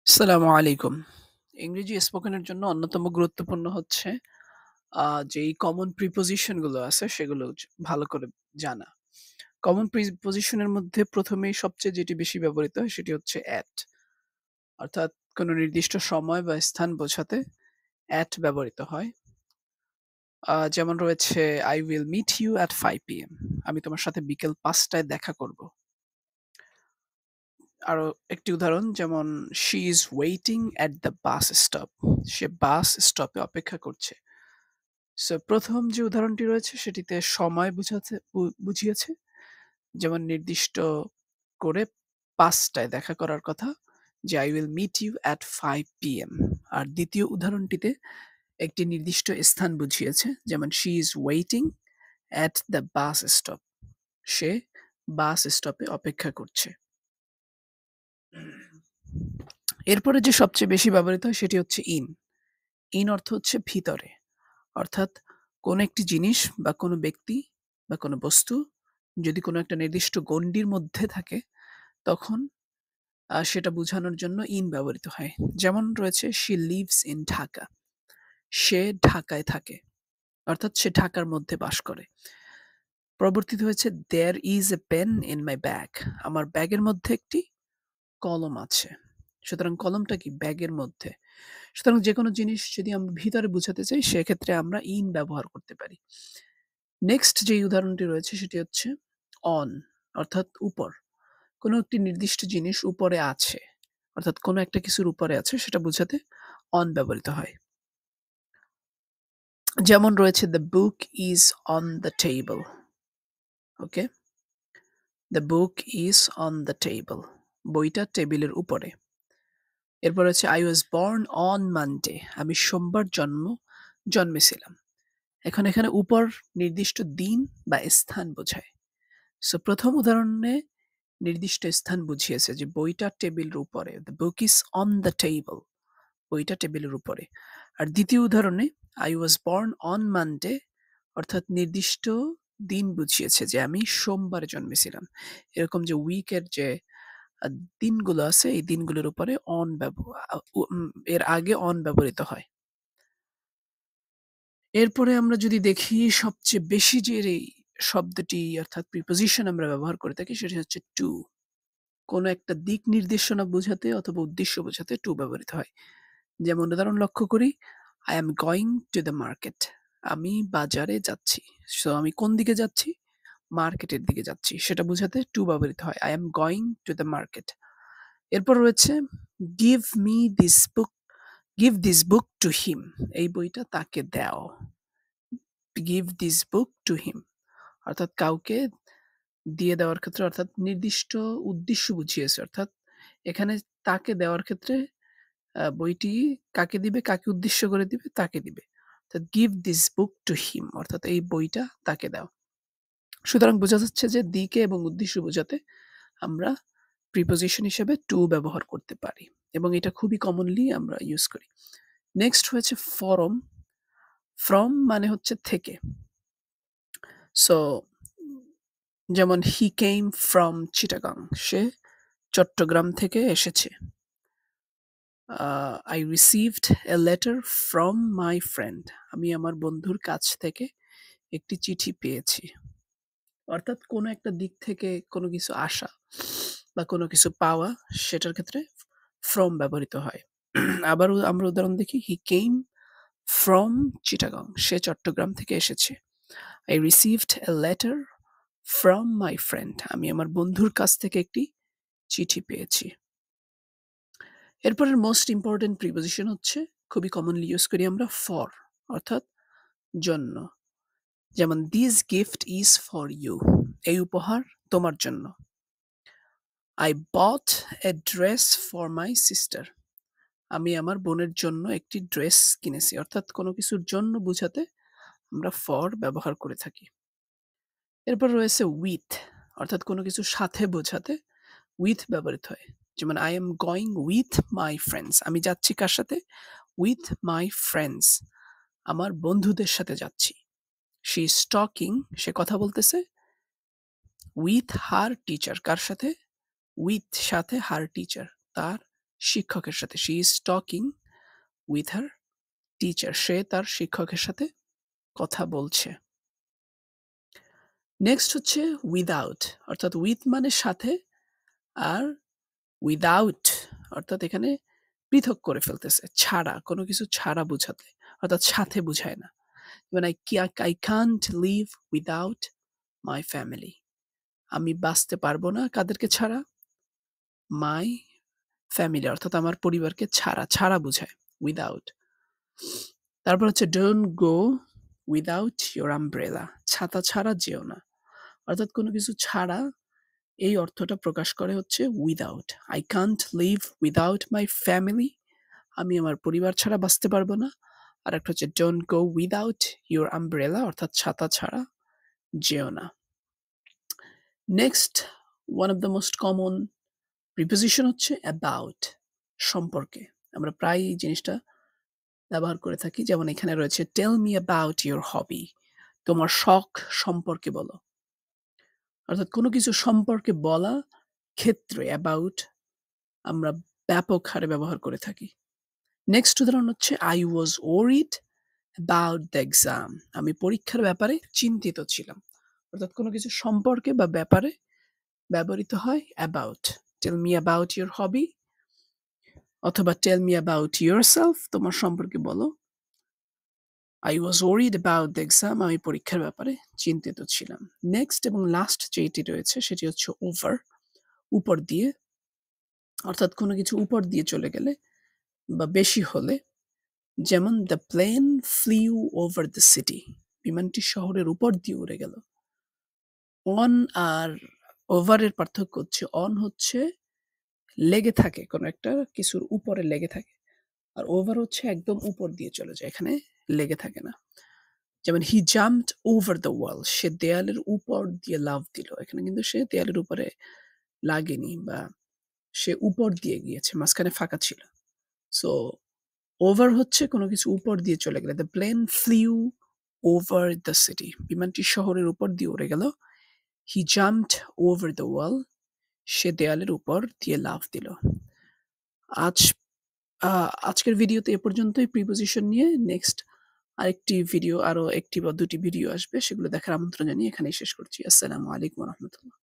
আসসালামু আলাইকুম। ইংরেজি স্পোকেনের জন্য অন্যতম গুরুত্বপূর্ণ হচ্ছে যেই কমন প্রিপোজিশন গুলো আছে সেগুলো ভালো করে জানা। কমন প্রিপোজিশন এর মধ্যে ১ম এই সবচেয়ে যেটি বেশি ব্যবহৃত হয় সেটি হচ্ছে at অর্থাৎ কোনো নির্দিষ্ট সময় বা স্থান বোঝাতে at ব্যবহৃত হয়। যেমন রয়েছে I will meet you at 5 PM আমি তোমার সাথে বিকেল ৫ টায় দেখা করব। আরো একটি উদাহরণ যেমন she is waiting at the bus stop সে বাস স্টপে অপেক্ষা করছে। সো ১ম যে উদাহরণটি রয়েছে সেটিতে সময় বুঝিয়েছে। যেমন নির্দিষ্ট করে ৫ টায় দেখা করার কথা যে I will meet you at 5 PM আর ২য় উদাহরণটিতে একটি নির্দিষ্ট স্থান বুঝিয়েছে। যেমন she is waiting at the bus stop সে বাস স্টপে অপেক্ষা করছে। এরপরে যে সবচেয়ে বেশি ব্যবহৃত হয় সেটি হচ্ছে in। in অর্থ হচ্ছে ভিতরে। অর্থাৎ কোনো একটি জিনিস বা কোনো ব্যক্তি বা কোনো বস্তু যদি কোনো একটা নির্দিষ্ট গণ্ডির মধ্যে থাকে তখন সেটা বোঝানোর জন্য in ব্যবহৃত হয়। যেমন রয়েছে she lives in Dhaka সে ঢাকায় থাকে। অর্থাৎ সে ঢাকার মধ্যে বাস করে। পরবর্তীতে হয়েছে there is a pen in my bag আমার ব্যাগের মধ্যে একটি কলম আছে। সুতরাং কলমটা কি ব্যাগের মধ্যে। সুতরাং যেকোনো জিনিস যদি আমরা ভিতরে বুঝাতে চাই সেক্ষেত্রে আমরা in ব্যবহার করতে পারি। নেক্সট যেই উদাহরণটি রয়েছে সেটি হচ্ছে on অর্থাৎ উপর। কোনো একটি নির্দিষ্ট জিনিস উপরে আছে। অর্থাৎ কোনো একটা কিছুর উপরে আছে সেটা বোঝাতে on ব্যবহৃত হয়। যেমন রয়েছে the book is on the table okay? the book is on the table বইটা টেবিলের উপরে। এরপর হচ্ছে I was born on Monday আমি সোমবার জন্মেছিলাম। এখন এখানে উপর নির্দিষ্ট দিন বা স্থান বোঝায়। সো ১ম উদাহরণে নির্দিষ্ট স্থান বুঝিয়েছে যে বইটা টেবিলের উপরে। The book is on the table বইটা টেবিলের উপরে। আর ২য় উদাহরণে I was born on Monday অর্থাৎ নির্দিষ্ট দিন বুঝিয়েছে যে আমি সোমবারে জন্মেছিলাম। এরকম যে উইকের যে আ দিনগুলো আছে এই দিনগুলোর উপরে on এর আগে on ব্যবহৃত হয়। এরপরে আমরা যদি দেখি সবচেয়ে বেশি যে এই শব্দটি অর্থাৎ প্রিপোজিশন আমরা ব্যবহার করে থাকি সেটি হচ্ছে to কোনো একটা দিক নির্দেশনা বোঝাতে অথবা উদ্দেশ্য বোঝাতে to ব্যবহৃত হয়। যেমন উদাহরণ লক্ষ্য করি, I am going to the market আমি বাজারে যাচ্ছি। সো আমি কোন দিকে যাচ্ছি? মার্কেটের দিকে যাচ্ছি। সেটা বোঝাতে to ব্যবহৃত হয়। I am going to the market এরপর রয়েছে give me this book give this book to him এই বইটা তাকে দাও। give this book to him অর্থাৎ কাউকে দিয়ে দেওয়ার ক্ষেত্রে অর্থাৎ নির্দিষ্ট উদ্দেশ্য বুঝিয়েছে। অর্থাৎ এখানে তাকে দেওয়ার ক্ষেত্রে বইটি কাকে দিবে, কাকে উদ্দেশ্য করে দিবে? তাকে দিবে। অর্থাৎ give this book to him অর্থাৎ এই বইটা তাকে দাও। সুতরাং বোঝা যাচ্ছে যে দিকে এবং উদ্দেশ্য বোঝাতে আমরা প্রিপোজিশন হিসেবে to ব্যবহার করতে পারি এবং এটা খুবই কমনলি আমরা ইউজ করি। নেক্সট হয়েছে from মানে হচ্ছে থেকে। সো যেমন he came from Chittagong সে চট্টগ্রাম থেকে এসেছে। I received a letter from my friend আমি আমার বন্ধুর কাছ থেকে একটি চিঠি পেয়েছি। অর্থাৎ কোনো একটা দিক থেকে কোনো কিছু আসা বা কোনো কিছু পাওয়া সেটার ক্ষেত্রে from ব্যবহৃত হয়। আবারও আমরা উদাহরণ দেখি he came from Chittagong সে চট্টগ্রাম থেকে এসেছে। I received a letter from my friend আমি আমার বন্ধুর কাছ থেকে একটি চিঠি পেয়েছি। এরপরের মোস্ট ইম্পোর্টেন্ট প্রিপোজিশন হচ্ছে খুবই কমনলি ইউজ করি আমরা for অর্থাৎ জন্য। যেমন this gift is for you এই উপহার তোমার জন্য। I bought a dress for my sister আমি আমার বোনের জন্য একটি ড্রেস কিনেছি। অর্থাৎ কোনো কিছুর জন্য বুঝাতে আমরা for ব্যবহার করে থাকি। এরপর রয়েছে with অর্থাৎ কোনো কিছুর সাথে বোঝাতে with ব্যবহৃত হয়। যেমন I am going with my friends আমি যাচ্ছি কার সাথে? with my friends আমার বন্ধুদের সাথে যাচ্ছি। She is talking সে কথা বলতেছে with her teacher কার সাথে? with সাথে her teacher তার শিক্ষকের সাথে। She is talking with her teacher. সে তার শিক্ষকের সাথে কথা বলছে। নেক্সট হচ্ছে without অর্থাৎ with মানে সাথে আর without অর্থাৎ এখানে পৃথক করে ফেলতেছে। ছাড়া, কোনো কিছু ছাড়া বুঝাতে। অর্থাৎ সাথে বুঝায় না। যেমন I can't live without my family. আমি বাঁচতে পারবো না কাদেরকে ছাড়া? My family অর্থাৎ আমার পরিবারকে ছাড়া, ছাড়া বুঝায় without। তারপর হচ্ছে don't go without your umbrella. ছাতা ছাড়া যেও না। অর্থাৎ কোনো কিছু ছাড়া এই অর্থটা প্রকাশ করে হচ্ছে without. I can't live without my family. আমি আমার পরিবার ছাড়া বাঁচতে পারবো না। আরেকটা হচ্ছে don't go without your umbrella অর্থাৎ ছাতা ছাড়া যেও না। Next one of the most common preposition হচ্ছে about সম্পর্কে। আমরা প্রায়ই এই জিনিসটা ব্যবহার করে থাকি। যেমন এখানে রয়েছে tell me about your hobby. তোমার শখ সম্পর্কে বলো। অর্থাৎ কোনো কিছু সম্পর্কে বলা ক্ষেত্রে about আমরা ব্যাপক হারে ব্যবহার করে থাকি। নেক্সট উদাহরণ হচ্ছে I was worried about the exam. আমি পরীক্ষার ব্যাপারে চিন্তিত ছিলাম। অর্থাৎ কোনো কিছু সম্পর্কে বা ব্যাপারে ব্যবহৃত হয় about. Tell me about your hobby অথবা tell me about yourself. তোমার সম্পর্কে বলো। I was worried about the exam. আমি পরীক্ষার ব্যাপারে চিন্তিত ছিলাম। নেক্সট এবং লাস্ট যেটি রয়েছে সেটি হচ্ছে over. উপর দিয়ে অর্থাৎ কোনো কিছু উপর দিয়ে চলে গেলে বা বেশি হলে যেমন the plane flew over the city. বিমানটি শহরের উপর দিয়ে উড়ে গেল। on আর over এর পার্থক্য হচ্ছে on হচ্ছে লেগে থাকে, কোনো একটা কিছুর উপরে লেগে থাকে। আর over হচ্ছে একদম উপর দিয়ে চলে যায়, এখানে লেগে থাকে না। যেমন he jumped over the wall. সে দেয়ালের উপর দিয়ে লাফ দিল। এখানে কিন্তু সে দেয়ালের উপরে লাগেনি বা সে উপর দিয়ে গিয়েছে, মাঝখানে ফাঁকা ছিল। সো over হচ্ছে কোনো কিছু উপর দিয়ে চলে গেলে। The plane flew over the city. বিমানটি শহরের উপর দিয়ে উড়ে গেল। He jumped over the wall. সে দেয়ালের উপর দিয়ে লাফ দিল। আজ আজকের ভিডিওতে এ পর্যন্তই প্রিপোজিশন নিয়ে। নেক্সট আরেকটি ভিডিও, আরো একটি বা দুটি ভিডিও আসবে, সেগুলো দেখার আমন্ত্রণ জানিয়ে এখানেই শেষ করছি। আসসালামু আলাইকুম ওয়া রাহমাতুল্লাহ।